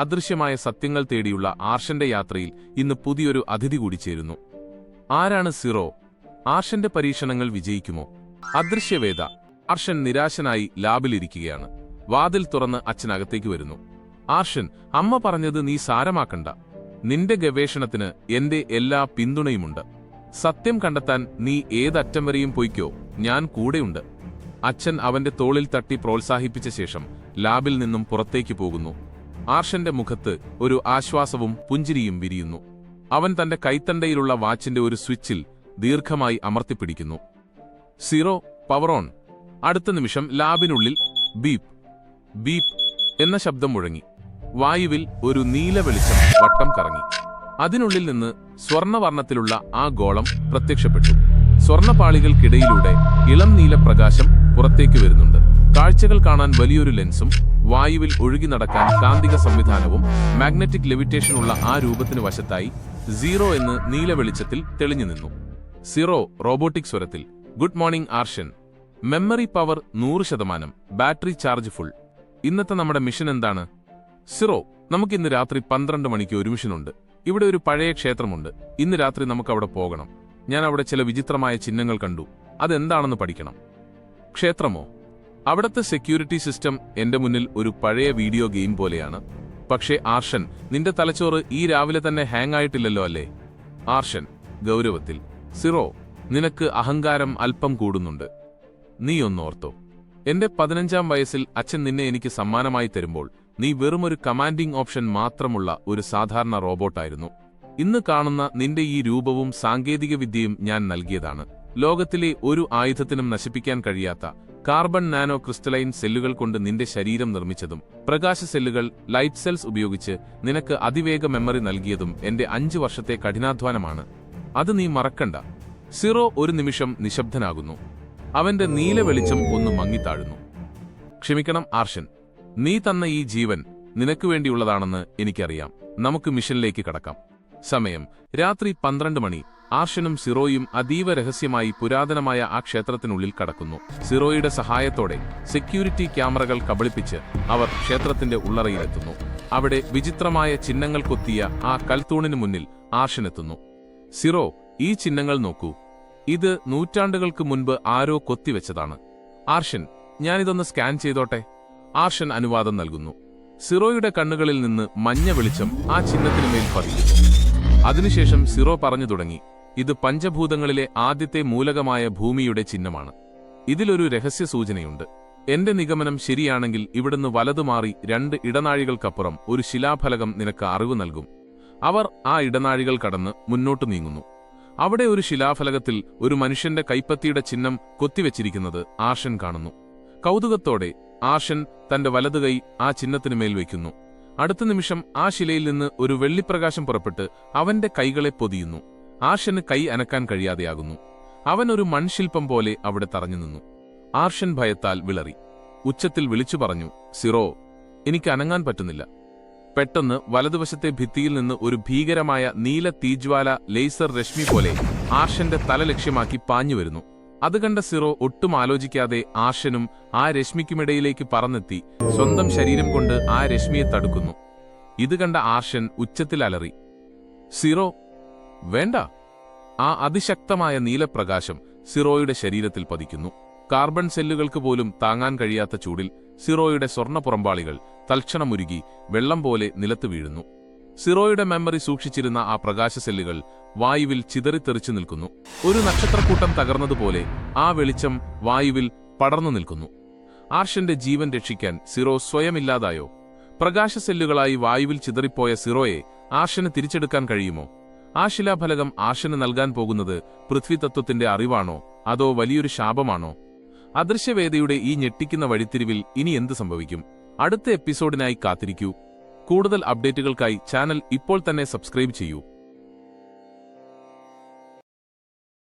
അദൃശ്യമായ സത്യങ്ങൾ തേടിയുള്ള ആർഷന്റെ യാത്രയിൽ ഇന്ന് പുതിയൊരു അതിഥി കൂടി ചേരുന്നു. ആരാണ് സിറോ? ആർഷന്റെ പരീക്ഷണങ്ങൾ വിജയിക്കുമോ? അദൃശ്യവേദ. ആർഷൻ നിരാശനായി ലാബിലിരിക്കുകയാണ്. വാതിൽ തുറന്ന് അച്ഛനകത്തേക്ക് വരുന്നു. ആർഷൻ, അമ്മ പറഞ്ഞത് നീ സാരമാക്കണ്ട. നിന്റെ ഗവേഷണത്തിന് എന്റെ എല്ലാ പിന്തുണയുമുണ്ട്. സത്യം കണ്ടെത്താൻ നീ ഏതറ്റം വരെയും പൊയ്ക്കോ, ഞാൻ കൂടെയുണ്ട്. അച്ഛൻ അവന്റെ തോളിൽ തട്ടി പ്രോത്സാഹിപ്പിച്ച ശേഷം ലാബിൽ നിന്നും പുറത്തേക്ക് പോകുന്നു. ആർഷന്റെ മുഖത്ത് ഒരു ആശ്വാസവും പുഞ്ചിരിയും വിരിയുന്നു. അവൻ തന്റെ കൈത്തണ്ടയിലുള്ള വാച്ചിന്റെ ഒരു സ്വിച്ചിൽ ദീർഘമായി അമർത്തിപ്പിടിക്കുന്നു. Zero, power on. അടുത്ത നിമിഷം ലാബിനുള്ളിൽ ബീപ്പ് ബീപ്പ് എന്ന ശബ്ദം മുഴങ്ങി. വായുവിൽ ഒരു നീല വെളിച്ചം വട്ടം കറങ്ങി. അതിനുള്ളിൽ നിന്ന് സ്വർണവർണ്ണത്തിലുള്ള ആ ഗോളം പ്രത്യക്ഷപ്പെട്ടു. സ്വർണപാളികൾക്കിടയിലൂടെ ഇളം നീല പ്രകാശം പുറത്തേക്ക് വരുന്നുണ്ട്. കാഴ്ചകൾ കാണാൻ വലിയൊരു ലെൻസും വായുവിൽ ഒഴുകി നടക്കാൻ കാന്തിക സംവിധാനവും മാഗ്നറ്റിക് ലെവിറ്റേഷൻ ഉള്ള ആ രൂപത്തിന് വശത്തായി സീറോ എന്ന് നീല വെളിച്ചത്തിൽ തെളിഞ്ഞു നിന്നു. സീറോ റോബോട്ടിക് സ്വരത്തിൽ, good morning Arshan. Memory power 100%, battery charge full. ഇന്നത്തെ നമ്മുടെ മിഷൻ എന്താണ്? സിറോ, നമുക്കിന്ന് രാത്രി 12 മണിക്ക് ഒരു മിഷനുണ്ട്. ഇവിടെ ഒരു പഴയ ക്ഷേത്രമുണ്ട്. ഇന്ന് രാത്രി നമുക്കവിടെ പോകണം. ഞാൻ അവിടെ ചില വിചിത്രമായ ചിഹ്നങ്ങൾ കണ്ടു. അതെന്താണെന്ന് പഠിക്കണം. ക്ഷേത്രമോ? അവിടത്തെ സെക്യൂരിറ്റി സിസ്റ്റം എന്റെ മുന്നിൽ ഒരു പഴയ വീഡിയോ ഗെയിം പോലെയാണ്. പക്ഷേ ആർഷൻ, നിന്റെ തലച്ചോറ് ഈ രാവിലെ തന്നെ ഹാങ് ആയിട്ടില്ലല്ലോ അല്ലേ? ആർഷൻ ഗൗരവത്തിൽ, സിറോ, നിനക്ക് അഹങ്കാരം അല്പം കൂടുന്നുണ്ട്. നീ ഒന്നോർത്തോ, എന്റെ 15ാം വയസ്സിൽ അച്ഛൻ നിന്നെ എനിക്ക് സമ്മാനമായി തരുമ്പോൾ നീ വെറുമൊരു കമാൻഡിംഗ് ഓപ്ഷൻ മാത്രമുള്ള ഒരു സാധാരണ റോബോട്ടായിരുന്നു. ഇന്ന് കാണുന്ന നിന്റെ ഈ രൂപവും സാങ്കേതികവിദ്യയും ഞാൻ നൽകിയതാണ്. ലോകത്തിലെ ഒരു ആയുധത്തിനും നശിപ്പിക്കാൻ കഴിയാത്ത കാർബൺ നാനോ ക്രിസ്റ്റലൈൻ സെല്ലുകൾ കൊണ്ട് നിന്റെ ശരീരം നിർമ്മിച്ചതും പ്രകാശ സെല്ലുകൾ ലൈറ്റ് സെൽസ് ഉപയോഗിച്ച് നിനക്ക് അതിവേഗ മെമ്മറി നൽകിയതും എന്റെ 5 വർഷത്തെ കഠിനാധ്വാനമാണ്. അത് നീ മറക്കണ്ട. സിറോ ഒരു നിമിഷം നിശബ്ദനാകുന്നു. അവന്റെ നീല വെളിച്ചം ഒന്ന് മങ്ങിത്താഴുന്നു. ക്ഷമിക്കണം ആർഷൻ, നീ തന്ന ഈ ജീവൻ നിനക്ക് വേണ്ടിയുള്ളതാണെന്ന് എനിക്കറിയാം. നമുക്ക് മിഷനിലേക്ക് കടക്കാം. സമയം രാത്രി 12 മണി. ആർഷനും സിറോയും അതീവ രഹസ്യമായി പുരാതനമായ ആ ക്ഷേത്രത്തിനുള്ളിൽ കടക്കുന്നു. സിറോയുടെ സഹായത്തോടെ സെക്യൂരിറ്റി ക്യാമറകൾ കബളിപ്പിച്ച് അവർ ക്ഷേത്രത്തിന്റെ ഉള്ളറയിലെത്തുന്നു. അവിടെ വിചിത്രമായ ചിഹ്നങ്ങൾ കൊത്തിയ ആ കൽത്തൂണിന് മുന്നിൽ ആർഷനെത്തുന്നു. സിറോ, ഈ ചിഹ്നങ്ങൾ നോക്കൂ. ഇത് നൂറ്റാണ്ടുകൾക്ക് മുൻപ് ആരോ കൊത്തിവെച്ചതാണ്. ആർഷൻ, ഞാനിതൊന്ന് സ്കാൻ ചെയ്തോട്ടെ? ആർഷൻ അനുവാദം നൽകുന്നു. സിറോയുടെ കണ്ണുകളിൽ നിന്ന് മഞ്ഞ വെളിച്ചം ആ ചിഹ്നത്തിനുമേൽ പതിക്കുന്നു. അതിനുശേഷം സിറോ പറഞ്ഞു തുടങ്ങി, ഇത് പഞ്ചഭൂതങ്ങളിലെ ആദ്യത്തെ മൂലകമായ ഭൂമിയുടെ ചിഹ്നമാണ്. ഇതിലൊരു രഹസ്യ സൂചനയുണ്ട്. എന്റെ നിഗമനം ശരിയാണെങ്കിൽ ഇവിടുന്ന് വലതുമാറി 2 ഇടനാഴികൾക്കപ്പുറം ഒരു ശിലാഫലകം നിനക്ക് അറിവ് നൽകും. അവർ ആ ഇടനാഴികൾ കടന്ന് മുന്നോട്ടു നീങ്ങുന്നു. അവിടെ ഒരു ശിലാഫലകത്തിൽ ഒരു മനുഷ്യന്റെ കൈപ്പത്തിയുടെ ചിഹ്നം കൊത്തിവെച്ചിരിക്കുന്നത് ആർഷൻ കാണുന്നു. കൗതുകത്തോടെ ആർഷൻ തന്റെ വലതുകൈ ആ ചിഹ്നത്തിനുമേൽ വയ്ക്കുന്നു. അടുത്ത നിമിഷം ആ ശിലയിൽ നിന്ന് ഒരു വെള്ളിപ്രകാശം പുറപ്പെട്ട് അവന്റെ കൈകളെ പൊതിയുന്നു. ആർഷന് കൈ അനക്കാൻ കഴിയാതെയാകുന്നു. അവൻ ഒരു മൺശില്പം പോലെ അവിടെ തറഞ്ഞു നിന്നു. ആർഷൻ ഭയത്താൽ വിളറി. ഉച്ചത്തിൽ വിളിച്ചു പറഞ്ഞു, സിറോ, എനിക്ക് അനങ്ങാൻ പറ്റുന്നില്ല. പെട്ടെന്ന് വലതുവശത്തെ ഭിത്തിയിൽ നിന്ന് ഒരു ഭീകരമായ നീല തീജ്വാല ലേസർ രശ്മി പോലെ ആർഷന്റെ തല ലക്ഷ്യമാക്കി പാഞ്ഞുവരുന്നു. അത് കണ്ട സിറോ ഒട്ടും ആലോചിക്കാതെ ആർഷനും ആ രശ്മിക്കുമിടയിലേക്ക് പറന്നെത്തി സ്വന്തം ശരീരം കൊണ്ട് ആ രശ്മിയെ തടുക്കുന്നു. ഇത് കണ്ട ആർഷൻ ഉച്ചത്തിൽ അലറി, സിറോ, വേണ്ട! ആ അതിശക്തമായ നീലപ്രകാശം സിറോയുടെ ശരീരത്തിൽ പതിക്കുന്നു. കാർബൺ സെല്ലുകൾക്ക് പോലും താങ്ങാൻ കഴിയാത്ത ചൂടിൽ സിറോയുടെ സ്വർണ്ണ പുറമ്പാളികൾ തൽക്ഷണമുരുകി വെള്ളം പോലെ നിലത്ത് വീഴുന്നു. സിറോയുടെ മെമ്മറി സൂക്ഷിച്ചിരുന്ന ആ പ്രകാശ സെല്ലുകൾ വായുവിൽ ചിതറിത്തെറിച്ചു നിൽക്കുന്നു. ഒരു നക്ഷത്രക്കൂട്ടം തകർന്നതുപോലെ ആ വെളിച്ചം വായുവിൽ പടർന്നു നിൽക്കുന്നു. ആർഷന്റെ ജീവൻ രക്ഷിക്കാൻ സിറോ സ്വയമില്ലാതായോ? പ്രകാശ സെല്ലുകളായി വായുവിൽ ചിതറിപ്പോയ സിറോയെ ആർഷന് തിരിച്ചെടുക്കാൻ കഴിയുമോ? ആ ശിലാഫലകം ആർഷന് നൽകാൻ പോകുന്നത് പൃഥ്വിതത്വത്തിന്റെ അറിവാണോ അതോ വലിയൊരു ശാപമാണോ? അദൃശ്യവേദയുടെ ഈ ഞെട്ടിക്കുന്ന വഴിത്തിരിവിൽ ഇനി എന്ത് സംഭവിക്കും? അടുത്ത എപ്പിസോഡിനായി കാത്തിരിക്കൂ. കൂടുതൽ അപ്ഡേറ്റുകൾക്കായി ചാനൽ ഇപ്പോൾ തന്നെ സബ്സ്ക്രൈബ് ചെയ്യൂ.